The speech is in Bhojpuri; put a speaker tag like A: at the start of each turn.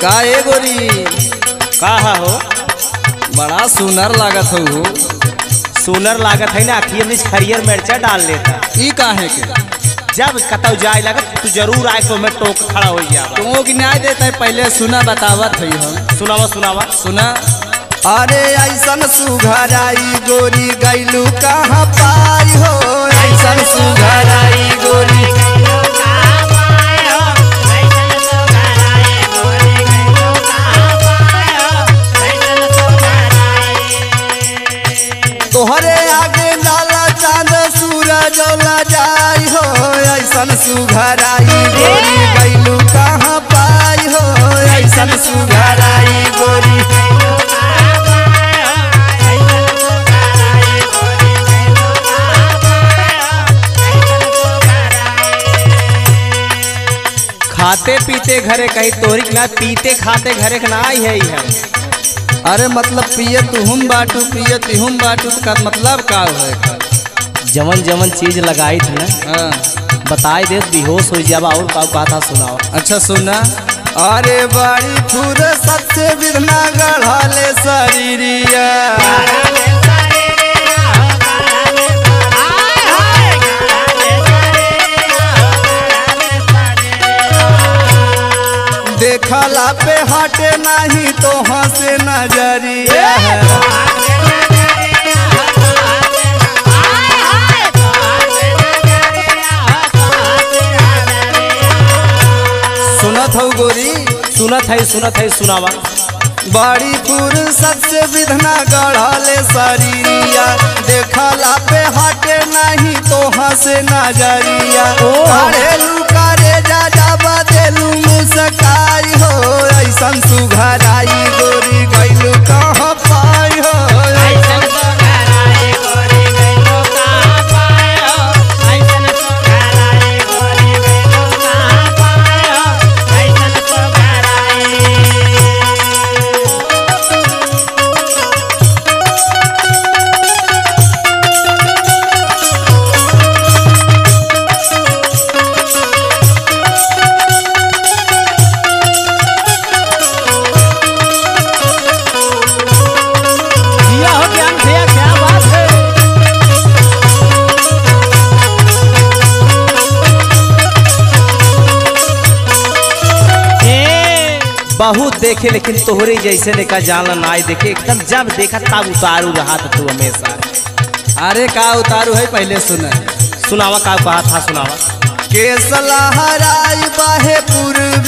A: का ए गोरी
B: का हो?
A: बड़ा सुनर लागत हो।
B: सुनर लागत है ना, अखिया में हरियर मिर्चा डाल लेता।
A: ई काहे के?
B: जब कतौ जाए लगत तू जरूर आए तो मैं टोक खड़ा हो जा।
A: तुमको की न्याय देता है, पहले सुना बतावत है हम।
B: सुनावा सुनावा
A: सुना। अरे ऐसन सुघराई गोरी गैलू कहाँ पाई हो, ऐसन सुघराई गोरी तोहरे आगे लाला चांद सूरज ला जाई हो, ऐसन सुघराई गोरी गैलू कहाँ पाई हो, ऐसन सुघराई गोरी।
B: खाते पीते घरे कहीं तोरिक ना, पीते खाते घरे के ना आई है।
A: अरे मतलब पिए तुम बाटू पिए तुम बाटू का मतलब का है?
B: जवन जवन चीज लगाई थी ना,
A: हाँ
B: बताए दे बेहोश हो जावा। और का कहा था सुनाओ।
A: अच्छा सुना। अरे बड़ी फूर सबसे विधना गढ़ाले शरीरिया, देखला पे हटे नहीं तो हंसे नजरिया है। सुनत हो गोरी?
B: सुनत है सुनावा।
A: बड़ी फुर्सत से विधना गढ़ाले शरीरिया, देखला पे हटे नहीं तो हंसे नजरिया। काढ़ेलू करे जा बदेलू मुस्काई हो, ऐसन सुघराई गोरी गैलू कहाँ पाई हो, ऐसन सुघराई गोरी गैलू कहाँ पाई हो, ऐसन सुघराई गोरी गैलू कहाँ पाई हो, ऐसन सुघराई।
B: बहुत देखे लेकिन तोहरे जैसे देखा जाला ना देखे, एकदम जब देखा तब उतारू रहा था तू हमेशा।
A: अरे का उतारू है पहले सुना।
B: सुनावा का कहा था सुनावा।
A: केस लहराई बाहे पूर्व